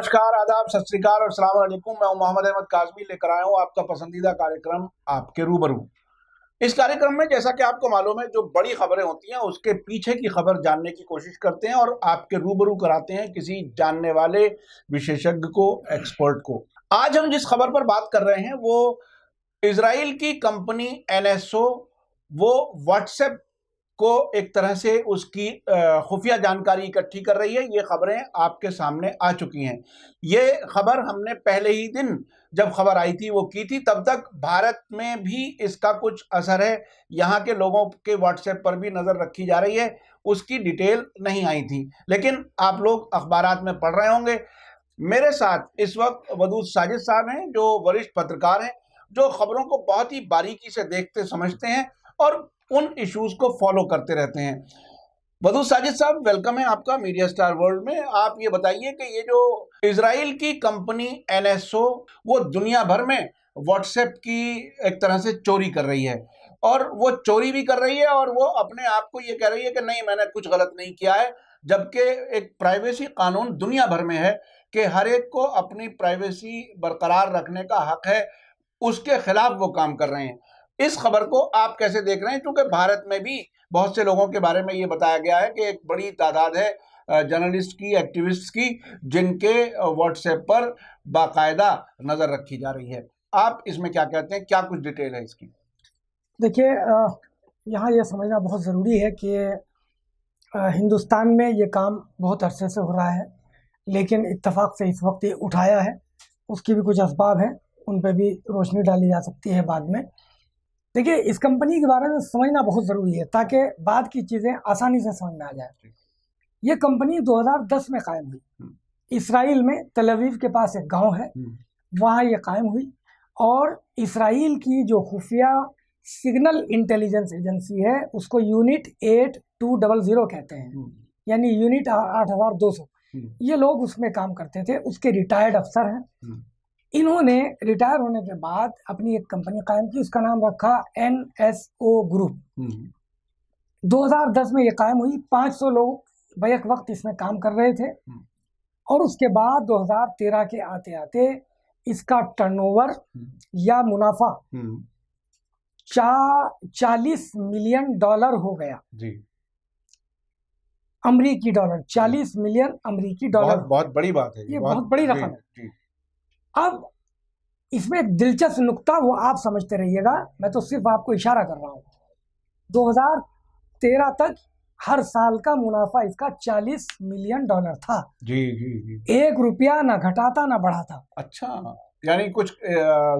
नमस्कार, आदाब, सत श्री अकाल और अस्सलाम वालेकुम। मैं मोहम्मद अहमद काज़मी लेकर आया हूँ आपका पसंदीदा कार्यक्रम आपके रूबरू। इस कार्यक्रम में जैसा कि आपको मालूम है, जो बड़ी खबरें होती हैं उसके पीछे की खबर जानने की कोशिश करते हैं और आपके रूबरू कराते हैं किसी जानने वाले विशेषज्ञ को, एक्सपर्ट को। आज हम जिस खबर पर बात कर रहे हैं वो इजराइल की कंपनी NSO वो व्हाट्सएप को एक तरह से उसकी खुफिया जानकारी इकट्ठी कर रही है। ये खबरें आपके सामने आ चुकी हैं। ये खबर हमने पहले ही दिन जब खबर आई थी वो की थी। तब तक भारत में भी इसका कुछ असर है, यहाँ के लोगों के व्हाट्सएप पर भी नज़र रखी जा रही है। उसकी डिटेल नहीं आई थी, लेकिन आप लोग अखबारात में पढ़ रहे होंगे। मेरे साथ इस वक्त वदूद साजिद साहब हैं, जो वरिष्ठ पत्रकार हैं, जो खबरों को बहुत ही बारीकी से देखते समझते हैं और उन इश्यूज को फॉलो करते रहते हैं। वदूद साजिद साहब, वेलकम है आपका मीडिया स्टार वर्ल्ड में। आप ये बताइए कि ये जो इजराइल की कंपनी NSO वो दुनिया भर में व्हाट्सएप की एक तरह से चोरी कर रही है, और वो चोरी भी कर रही है और वो अपने आप को ये कह रही है कि नहीं, मैंने कुछ गलत नहीं किया है, जबकि एक प्राइवेसी कानून दुनिया भर में है कि हर एक को अपनी प्राइवेसी बरकरार रखने का हक है। उसके खिलाफ वो काम कर रहे हैं। इस खबर को आप कैसे देख रहे हैं? क्योंकि भारत में भी बहुत से लोगों के बारे में ये बताया गया है कि एक बड़ी तादाद है जर्नलिस्ट की, एक्टिविस्ट की, जिनके व्हाट्सएप पर बाकायदा नज़र रखी जा रही है। आप इसमें क्या कहते हैं? क्या कुछ डिटेल है इसकी? देखिए, यहाँ ये समझना बहुत ज़रूरी है कि हिंदुस्तान में ये काम बहुत अरसे से हो रहा है, लेकिन इत्तेफाक से इस वक्त ये उठाया है। उसकी भी कुछ असबाब हैं, उन पर भी रोशनी डाली जा सकती है बाद में। देखिए, इस कंपनी के बारे में समझना बहुत ज़रूरी है ताकि बाद की चीज़ें आसानी से समझ में आ जाए। ये कंपनी 2010 में कायम हुई। इसराइल में तल अवीव के पास एक गांव है, वहाँ ये कायम हुई। और इसराइल की जो खुफिया सिग्नल इंटेलिजेंस एजेंसी है उसको यूनिट 8200 कहते हैं, यानी यूनिट 8200। ये लोग उसमें काम करते थे। उसके रिटायर्ड अफसर हैं। इन्होंने रिटायर होने के बाद अपनी एक कंपनी कायम की, उसका नाम रखा NSO ग्रुप। 2010 में ये कायम हुई। 500 लोग बैक वक्त इसमें काम कर रहे थे। और उसके बाद 2013 के आते आते इसका टर्नओवर या मुनाफा 40 मिलियन डॉलर हो गया जी। अमरीकी डॉलर, 40 मिलियन अमरीकी डॉलर। बहुत बड़ी बात है, ये बहुत बड़ी रकम है। अब इसमें एक दिलचस्प नुक्ता, वो आप समझते रहिएगा, मैं तो सिर्फ आपको इशारा कर रहा हूँ। 2013 तक हर साल का मुनाफा इसका 40 मिलियन डॉलर था जी जी जी। 1 रुपया ना घटाता ना बढ़ाता। अच्छा, यानी कुछ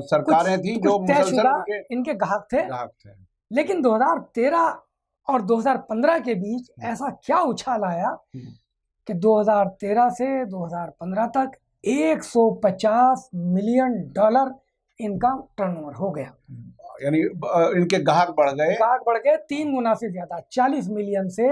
सरकारें थी जो मुसलसल इनके ग्राहक थे। लेकिन 2013 और 2015 के बीच ऐसा क्या उछाल आया कि 2013 से 2015 तक 150 मिलियन डॉलर इनका टर्नओवर हो गया। यानी इनके ग्राहक बढ़ गए 3 गुना से ज्यादा, 40 मिलियन से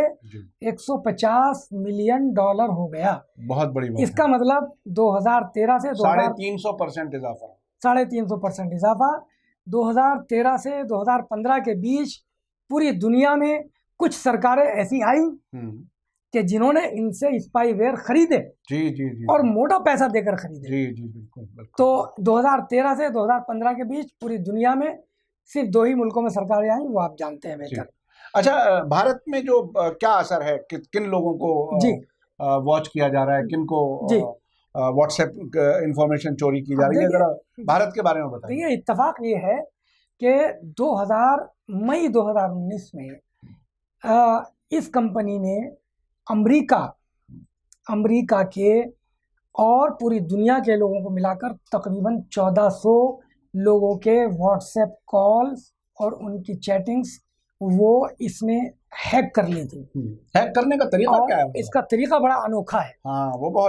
150 मिलियन डॉलर हो गया। बहुत बड़ी बात। इसका मतलब 2013 से 350% इजाफा, 350% इजाफा। 2013 से 2015 के बीच पूरी दुनिया में कुछ सरकारें ऐसी आई कि जिन्होंने इनसे स्पाईवेयर खरीदे जी जी जी, और मोटा पैसा देकर खरीदे जी जी, बिल्कुल बिल्कुल। तो 2013 से 2015 के बीच पूरी दुनिया में सिर्फ 2 ही मुल्कों में सरकारें आई, वो आप जानते हैं बेहतर। अच्छा, भारत में जो क्या असर है, किन लोगों को वॉच किया जा रहा है, किन को व्हाट्सएप इंफॉर्मेशन चोरी की जा रही है, जरा भारत के बारे में बताइए। देखिए, इत्तेफाक ये है कि मई 2019 में इस कंपनी ने अमेरिका के और पूरी दुनिया के लोगों को मिलाकर तकरीबन 1400 लोगों के व्हाट्सएप कॉल्स और उनकी चैटिंग्स वो इसने हैक कर ली थी। हैक करने का तरीका क्या है? इसका तरीका बड़ा अनोखा है। हाँ, वो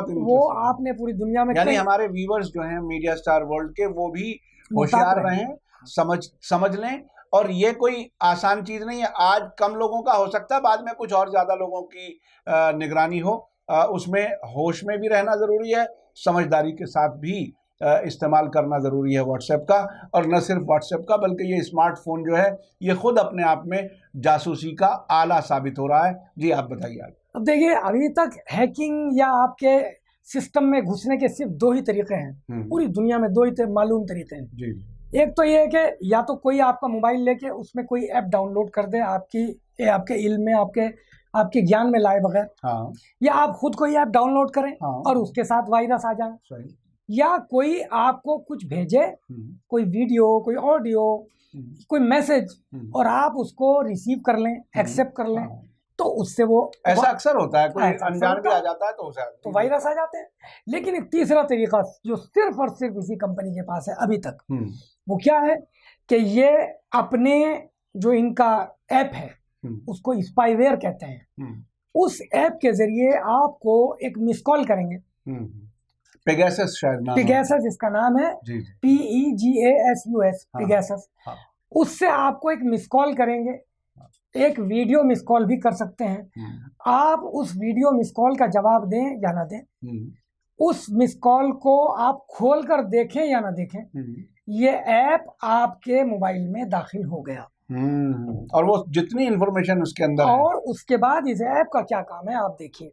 आपने पूरी दुनिया में, यानी हमारे व्यूअर्स जो हैं मीडिया स्टार वर्ल्ड के, वो भी होशियार रहें, समझ लें। और ये कोई आसान चीज नहीं है। आज कम लोगों का हो सकता है, बाद में कुछ और ज्यादा लोगों की निगरानी हो। उसमें होश में भी रहना जरूरी है, समझदारी के साथ भी इस्तेमाल करना ज़रूरी है व्हाट्सएप का। और न सिर्फ व्हाट्सएप का, बल्कि ये स्मार्टफोन जो है ये खुद अपने आप में जासूसी का आला साबित हो रहा है। जी आप बताइए। अब देखिए, अभी तक हैकिंग या आपके सिस्टम में घुसने के सिर्फ दो ही तरीके हैं, पूरी दुनिया में दो ही मालूम तरीके हैं। जी। एक तो ये है कि या तो कोई आपका मोबाइल लेके उसमें कोई ऐप डाउनलोड कर दे आपके इल्म में, आपके ज्ञान में लाए बगैर, हाँ। या आप खुद कोई ऐप डाउनलोड करें, हाँ। और उसके साथ वायरस आ जाए। सही। या कोई आपको कुछ भेजे, कोई वीडियो, कोई ऑडियो, कोई मैसेज, और आप उसको रिसीव कर लें, एक्सेप्ट कर लें, हाँ। तो उससे वो ऐसा अक्सर होता है, कोई अनजान भी आ है, जाता है तो वायरस आ जाते हैं। लेकिन एक तीसरा तरीका जो सिर्फ और सिर्फ इसी कंपनी के पास है अभी तक, वो क्या है कि ये अपने जो इनका ऐप है उसको स्पाईवेयर कहते हैं, उस ऐप के जरिए आपको एक मिस कॉल करेंगे। पेगासस शायद नाम है। पेगासस इसका नाम है, PEGASUS, पेगासस। उससे आपको एक मिस कॉल करेंगे, एक वीडियो मिस कॉल भी कर सकते हैं। आप उस वीडियो मिस कॉल का जवाब दें या ना दें, उस मिस कॉल को आप खोल कर देखें या ना देखें, ये ऐप आपके मोबाइल में दाखिल हो गया। और वो जितनी इंफॉर्मेशन उसके अंदर है, और उसके बाद इस ऐप का क्या काम है आप देखिए,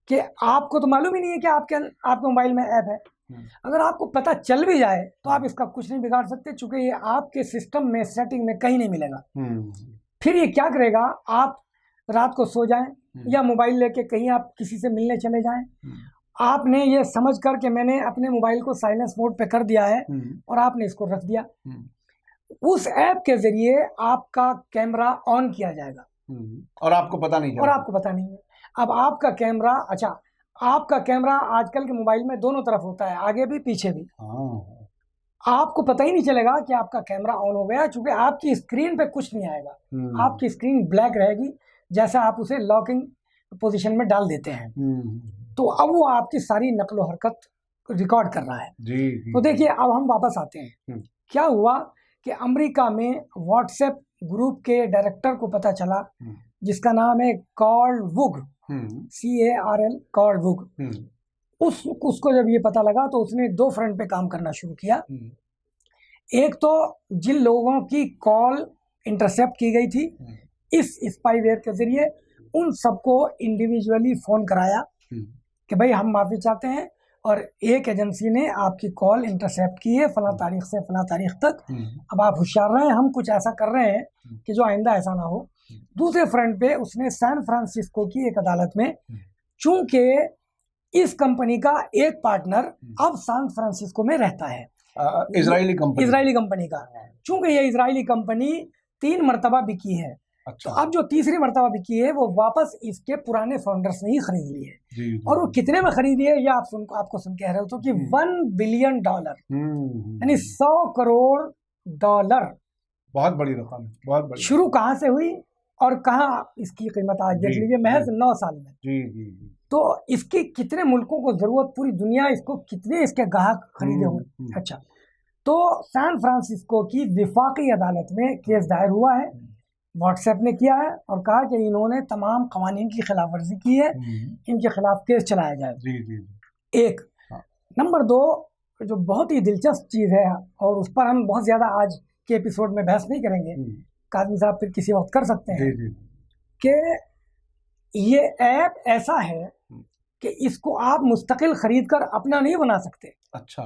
कि आपको तो मालूम ही नहीं है कि आपके मोबाइल में ऐप है। अगर आपको पता चल भी जाए तो आप इसका कुछ नहीं बिगाड़ सकते, चूंकि ये आपके सिस्टम में, सेटिंग में कहीं नहीं मिलेगा। फिर ये क्या करेगा, आप रात को सो जाएं या मोबाइल लेके कहीं आप किसी से मिलने चले जाएं, आपने ये समझ कर के मैंने अपने मोबाइल को साइलेंस मोड पे कर दिया है और आपने इसको रख दिया, उस ऐप के जरिए आपका कैमरा ऑन किया जाएगा और आपको पता नहीं है। अब आपका कैमरा, अच्छा, आपका कैमरा आजकल के मोबाइल में दोनों तरफ होता है, आगे भी पीछे भी। आपको पता ही नहीं चलेगा कि आपका कैमरा ऑन हो गया, क्योंकि आपकी स्क्रीन पे कुछ नहीं आएगा। आपकी स्क्रीन ब्लैक रहेगी, जैसा आप उसे लॉकिंग पोजीशन में डाल देते हैं। तो अब वो आपकी सारी नकलो हरकत रिकॉर्ड कर रहा है। तो देखिए, अब हम वापस आते हैं। क्या हुआ कि अमेरिका में व्हाट्सएप ग्रुप के डायरेक्टर को पता चला, जिसका नाम है कार्ल वुग, CARL, कार्ल वुग। उसको जब ये पता लगा तो उसने दो फ्रंट पे काम करना शुरू किया। एक तो जिन लोगों की कॉल इंटरसेप्ट की गई थी इस स्पाईवेयर के जरिए, उन सबको इंडिविजुअली फोन कराया कि भाई हम माफी चाहते हैं, और एक एजेंसी ने आपकी कॉल इंटरसेप्ट की है फला तारीख से फला तारीख तक, अब आप होशियार रहें, हम कुछ ऐसा कर रहे हैं कि जो आइंदा ऐसा ना हो। दूसरे फ्रंट पे उसने सैन फ्रांसिस्को की एक अदालत में, चूंकि इस कंपनी का एक पार्टनर अब सैन फ्रांसिस्को में रहता है, इजरायली कंपनी का, चूंकि ये इजरायली कंपनी 3 मरतबा बिकी है। अच्छा। तो अब जो तीसरी मरतबा बिकी है वो वापस इसके पुराने फाउंडर्स ने ही खरीद ली है। और वो कितने में खरीदी है ये आपको सुन कह रहे हो तो कि $1 बिलियन, यानी $100 करोड़। बहुत बड़ी रकम है, बहुत बड़ी। शुरू कहाँ से हुई और कहाँ इसकी कीमत आज देख लीजिए, महज 9 साल में। तो इसकी कितने मुल्कों को जरूरत, पूरी दुनिया इसको, कितने इसके ग्राहक खरीदे होंगे। अच्छा, तो सैन फ्रांसिस्को की विफाकी अदालत में केस दायर हुआ है, व्हाट्सएप ने किया है और कहा कि इन्होंने तमाम कवानीन की खिलाफ वर्जी की है, इनके खिलाफ केस चलाया जाए। एक नंबर 2, जो बहुत ही दिलचस्प चीज़ है और उस पर हम बहुत ज़्यादा आज के एपिसोड में बहस नहीं करेंगे, काज़मी साहब फिर किसी वक्त कर सकते हैं, कि ये ऐप ऐसा है कि इसको आप मुस्तकिल खरीद कर अपना नहीं बना सकते। अच्छा।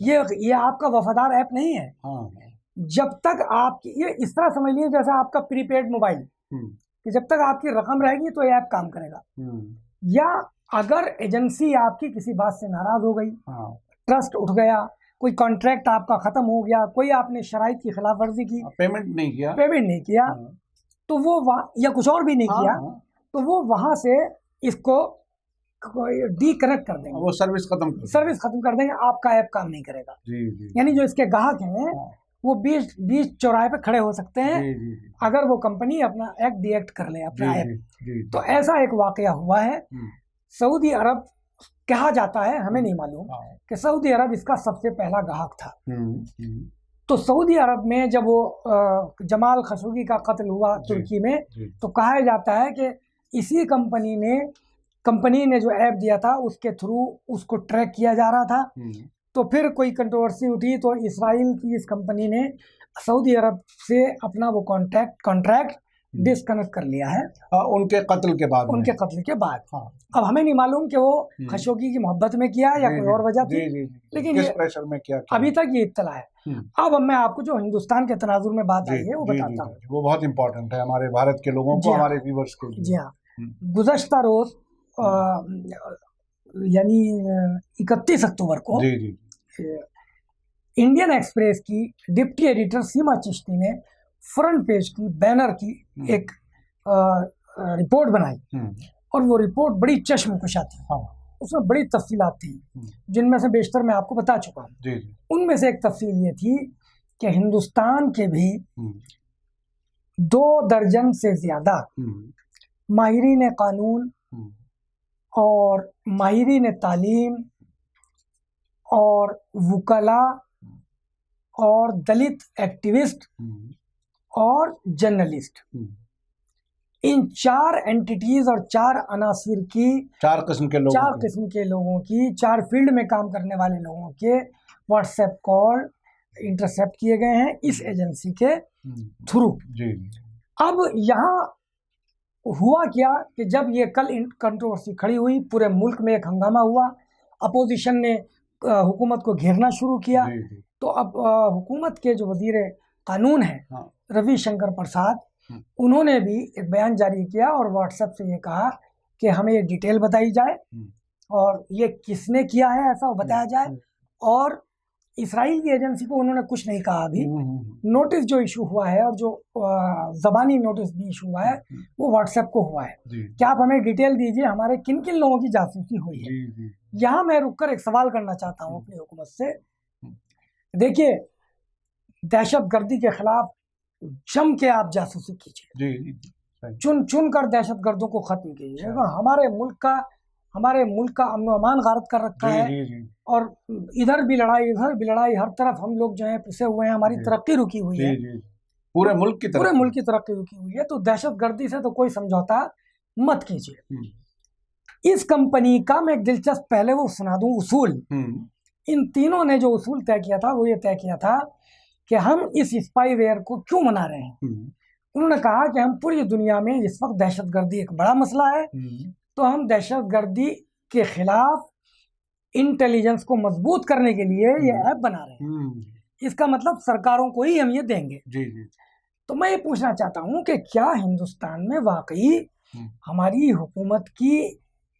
ये आपका वफादार ऐप नहीं है। जब तक आपकी, ये इस तरह समझ लीजिए जैसा आपका प्रीपेड मोबाइल, कि जब तक आपकी रकम रहेगी तो ये ऐप काम करेगा। या अगर एजेंसी आपकी किसी बात से नाराज हो गई, ट्रस्ट उठ गया, कोई कॉन्ट्रैक्ट आपका खत्म हो गया, कोई आपने शराइत की खिलाफ वर्जी की, पेमेंट नहीं किया तो वो या कुछ और भी नहीं किया, तो वो वहां से इसको डिकनेक्ट कर देंगे, वो सर्विस खत्म कर देंगे, आपका ऐप काम नहीं करेगा। यानी जो इसके ग्राहक हैं वो बीच चौराहे पे खड़े हो सकते हैं अगर वो कंपनी अपना एक्ट डीएक्ट कर ले, अपना ऐप। तो ऐसा एक वाकया हुआ है। सऊदी अरब कहा जाता है, हमें नहीं मालूम, कि सऊदी अरब इसका सबसे पहला ग्राहक था। तो सऊदी अरब में जब वो जमाल खशोगी का कत्ल हुआ तुर्की में, तो कहा जाता है कि इसी कंपनी ने जो ऐप दिया था उसके थ्रू उसको ट्रैक किया जा रहा था। तो फिर कोई कंट्रोवर्सी उठी, तो इसराइल की इस कंपनी ने सऊदी अरब से अपना वो कॉन्ट्रैक्ट डिस्कनेक्ट कर लिया है उनके कत्ल के बाद। हाँ। अब हमें नहीं मालूम कि वो खशोगी की मोहब्बत में किया या कोई और वजह थी, लेकिन किस प्रेशर में किया अभी तक ये इत्तला है। अब मैं आपको जो हिंदुस्तान के तनाजुर में बात आई है वो बताता हूँ। वो बहुत इंपॉर्टेंट है हमारे भारत के लोगों को, हमारे व्यूअर्स के लिए। जी हाँ, गुज़श्ता रोज यानी 31 अक्टूबर को इंडियन एक्सप्रेस की डिप्टी एडिटर सीमा चिश्ती ने फ्रंट पेज की बैनर की एक रिपोर्ट बनाई और वो रिपोर्ट बड़ी चश्मकुशा थी। उसमें बड़ी तफसीलात थी जिनमें से बेशतर मैं आपको बता चुका हूँ। उनमें से एक तफसील ये थी कि हिंदुस्तान के भी 2 दर्जन से ज्यादा माहिरीन कानून और माहिरीन तालीम और वुकला और दलित एक्टिविस्ट और जर्नलिस्ट, इन 4 एंटिटीज और 4 अनासिर की 4 किस्म के लोगों की 4 फील्ड में काम करने वाले लोगों के व्हाट्सएप कॉल इंटरसेप्ट किए गए हैं इस एजेंसी के थ्रू। अब यहाँ हुआ क्या कि जब ये कल कंट्रोवर्सी खड़ी हुई, पूरे मुल्क में एक हंगामा हुआ, अपोजिशन ने हुकूमत को घेरना शुरू किया। तो अब हुकूमत के जो वजीर कानून हैं रविशंकर प्रसाद, उन्होंने भी एक बयान जारी किया और व्हाट्सएप से ये कहा कि हमें ये डिटेल बताई जाए और ये किसने किया है ऐसा वो बताया जाए। और इसराइल की एजेंसी को उन्होंने कुछ नहीं कहा। अभी नोटिस जो इशू हुआ है और जो ज़बानी नोटिस भी इशू हुआ है वो व्हाट्सएप को हुआ है कि आप हमें डिटेल दीजिए हमारे किन किन लोगों की जासूसी हुई है। यहाँ मैं रुककर एक सवाल करना चाहता हूँ अपनी हुकूमत से। देखिए, दहशतगर्दी के खिलाफ जम के आप जासूसी कीजिए, चुन चुन कर दहशतगर्दों को खत्म कीजिए। हमारे मुल्क का अमन अमान गारत कर रखा है और इधर भी लड़ाई उधर भी लड़ाई, हर तरफ हम लोग जो है पिसे हुए हैं, हमारी तरक्की रुकी हुई है, पूरे मुल्क की तरक्की रुकी हुई है। तो दहशतगर्दी से तो कोई समझौता मत कीजिए। इस कंपनी का मैं एक दिलचस्प पहले वो सुना दूं उसूल। इन तीनों ने जो उसूल तय किया था वो ये तय किया था कि हम इस स्पाईवेयर को क्यों मना रहे हैं। उन्होंने कहा कि हम पूरी दुनिया में इस वक्त दहशतगर्दी एक बड़ा मसला है, तो हम दहशतगर्दी के खिलाफ इंटेलिजेंस को मजबूत करने के लिए ये ऐप बना रहे हैं। इसका मतलब सरकारों को ही हम ये देंगे। तो मैं ये पूछना चाहता हूँ कि क्या हिंदुस्तान में वाकई हमारी हुकूमत की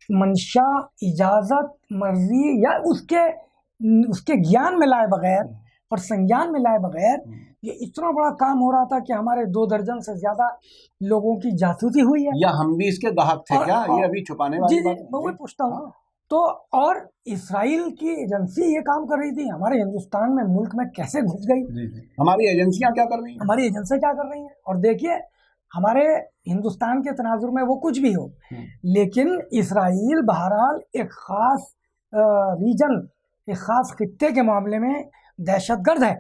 मंशा, इजाजत, मर्जी या उसके ज्ञान में लाए बगैर और संज्ञान में लाए बगैर ये इतना बड़ा काम हो रहा था कि हमारे 2 दर्जन से ज्यादा लोगों की जासूसी हुई है? या हम भी इसके गाहक थे क्या? ये अभी छुपाने वाली बात है। मैं वही पूछता हूँ। तो और इसराइल की एजेंसी ये काम कर रही थी, हमारे हिंदुस्तान में मुल्क में कैसे घुस गई? हमारी एजेंसियां क्या कर रही हैं? हमारी एजेंसियां क्या कर रही हैं? और देखिए, हमारे हिंदुस्तान के तनाजुर में वो कुछ भी हो, लेकिन इसराइल बहरहाल एक खास रीजन, एक खास खित्ते के मामले में दहशतगर्द है।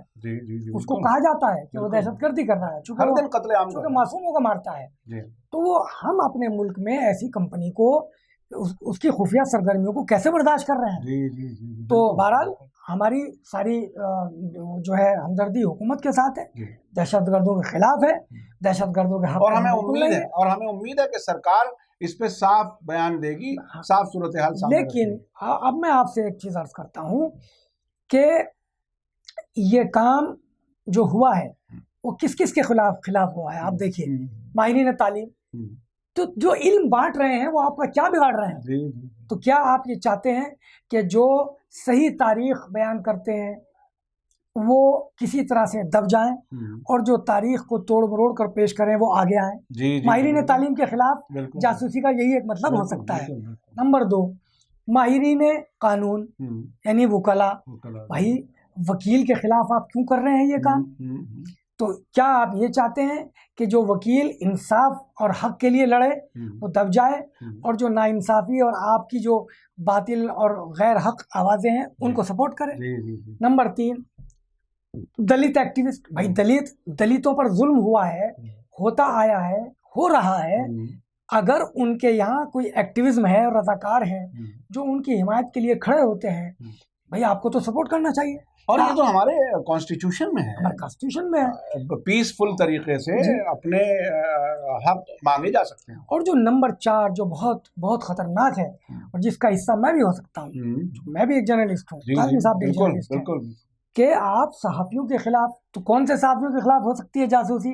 उसको कहा जाता है कि वो दहशतगर्दी कर रहा है, चूंकि मासूमों को मारता है। तो वो हम अपने मुल्क में ऐसी कंपनी को, उसकी खुफिया सरगर्मियों को कैसे बर्दाश्त कर रहे हैं? तो बहरहाल हमारी सारी जो है हमदर्दी हुकूमत के साथ है, दहशतगर्दों के खिलाफ है, दहशतगर्दों के हक। और हमें उम्मीद है कि सरकार इस पे साफ बयान देगी, साफ सूरत हाल सामने। लेकिन अब मैं आपसे एक चीज अर्ज करता हूँ कि ये काम जो हुआ है वो किस किस के खिलाफ हुआ है। आप देखिए, माहिरीन तालीम, तो जो इल्म बांट रहे हैं वो आपका क्या बिगाड़ रहे हैं? तो क्या आप ये चाहते हैं कि जो सही तारीख बयान करते हैं वो किसी तरह से दब जाएं और जो तारीख को तोड़ मरोड़ कर पेश करें वो आगे आए? माहिरीन तालीम के खिलाफ जासूसी का यही एक मतलब हो सकता है। नंबर 2, माहिरीन कानून यानी वुकला, भाई वकील के खिलाफ आप क्यों कर रहे हैं ये काम? तो क्या आप ये चाहते हैं कि जो वकील इंसाफ और हक के लिए लड़े वो दब जाए और जो नाइंसाफी और आपकी जो बातिल और गैर हक आवाज़ें हैं उनको सपोर्ट करें? नंबर 3, दलित एक्टिविस्ट, भाई दलितों पर जुल्म हुआ है, होता आया है, हो रहा है। अगर उनके यहाँ कोई एक्टिविज्म है, रज़ाकार हैं जो उनकी हिमायत के लिए खड़े होते हैं, भाई आपको तो सपोर्ट करना चाहिए। और ये तो हमारे कॉन्स्टिट्यूशन में है, हमारे कॉन्स्टिट्यूशन में है, पीसफुल तरीके से अपने हक मांगे जा सकते हैं। और जो नंबर 4 जो बहुत बहुत खतरनाक है और जिसका हिस्सा मैं भी हो सकता हूँ, मैं भी एक जर्नलिस्ट हूँ, काज़मी साहब भी एक जर्नलिस्ट हैं, बिल्कुल कि आप सहाफ़ियों के खिलाफ, तो कौन से सहाफ़ियों के खिलाफ हो सकती है जासूसी?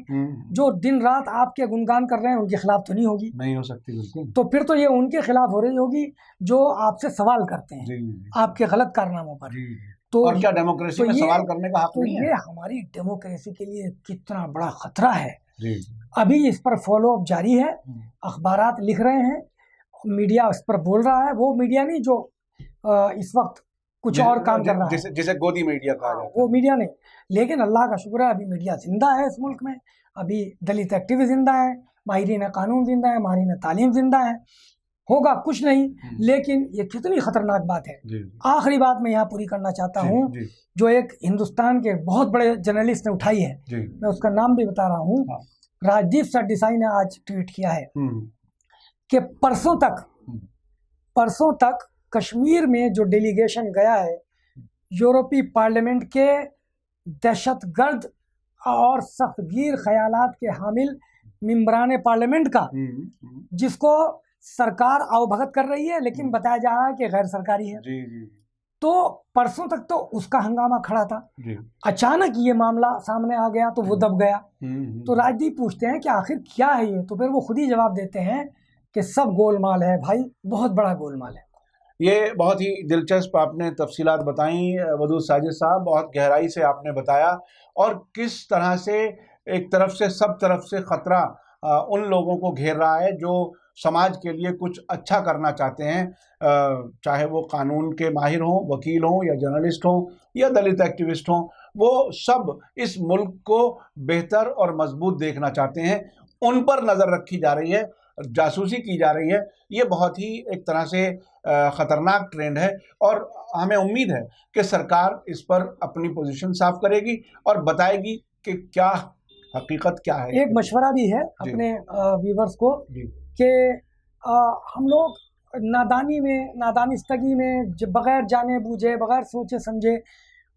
जो दिन रात आपके गुणगान कर रहे हैं उनके खिलाफ तो नहीं होगी, नहीं हो सकती बिल्कुल। तो फिर तो ये उनके खिलाफ हो रही होगी जो आपसे सवाल करते हैं जी, आपके गलत कारनामों पर। जी। तो और क्या डेमोक्रेसी में सवाल करने का हक तो नहीं है? ये हमारी डेमोक्रेसी के लिए कितना बड़ा खतरा है। जी। अभी इस पर फॉलो अप जारी है, अखबारात लिख रहे हैं, मीडिया इस पर बोल रहा है, वो मीडिया नहीं जो इस वक्त कुछ और काम कर रहा है, जिसे गोदी मीडिया कहा जाता है, वो मीडिया नहीं। लेकिन अल्लाह का शुक्र है अभी मीडिया जिंदा है इस मुल्क में, अभी दलित एक्टिविस्ट जिंदा है, माहिरीन कानून जिंदा है, माहिरीन तालीम जिंदा है। होगा कुछ नहीं, लेकिन ये कितनी खतरनाक बात है। आखिरी बात मैं यहाँ पूरी करना चाहता हूँ, जो एक हिंदुस्तान के बहुत बड़े जर्नलिस्ट ने उठाई है, मैं उसका नाम भी बता रहा हूँ। राजदीप सरदेसाई ने आज ट्वीट किया है कि परसों तक कश्मीर में जो डेलीगेशन गया है यूरोपीय पार्लियामेंट के दहशतगर्द और सख्तगीर ख्यालात के हामिल मेंबरान पार्लियामेंट का, जिसको सरकार अवभगत कर रही है लेकिन बताया जा रहा है कि गैर सरकारी है, तो परसों तक तो उसका हंगामा खड़ा था। अचानक ये मामला सामने आ गया तो वो दब गया। तो राजदीप पूछते हैं कि आखिर क्या है ये, तो फिर वो खुद ही जवाब देते हैं कि सब गोलमाल है भाई, बहुत बड़ा गोलमाल है। ये बहुत ही दिलचस्प आपने तफसीलात बताई वदूद साजिद साहब, बहुत गहराई से आपने बताया, और किस तरह से एक तरफ से सब तरफ से ख़तरा उन लोगों को घेर रहा है जो समाज के लिए कुछ अच्छा करना चाहते हैं, चाहे वो कानून के माहिर हों, वकील हों, या जर्नलिस्ट हों, या दलित एक्टिविस्ट हों, वो सब इस मुल्क को बेहतर और मजबूत देखना चाहते हैं। उन पर नज़र रखी जा रही है, जासूसी की जा रही है। ये बहुत ही एक तरह से ख़तरनाक ट्रेंड है, और हमें उम्मीद है कि सरकार इस पर अपनी पोजीशन साफ करेगी और बताएगी कि क्या हकीकत क्या है। एक मशवरा भी है अपने व्यूवर्स को कि हम लोग नादानिस्तगी में बग़ैर जाने बूझे, बग़ैर सोचे समझे,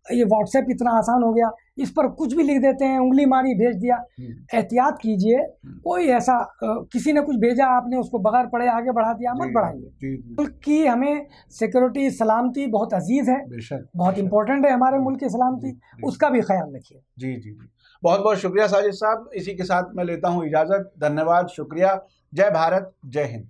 ये व्हाट्सएप इतना आसान हो गया, इस पर कुछ भी लिख देते हैं, उंगली मारी भेज दिया। एहतियात कीजिए, कोई ऐसा किसी ने कुछ भेजा आपने उसको बगैर पढ़े आगे बढ़ा दिया, मत बढ़ाइए। मुल्क की हमें सिक्योरिटी, सलामती बहुत अजीज़ है, बहुत इंपॉर्टेंट है हमारे मुल्क की सलामती, उसका भी ख्याल रखिए। जी जी, बहुत बहुत शुक्रिया साजिद साहब। इसी के साथ मैं लेता हूँ इजाज़त। धन्यवाद, शुक्रिया। जय भारत, जय हिंद।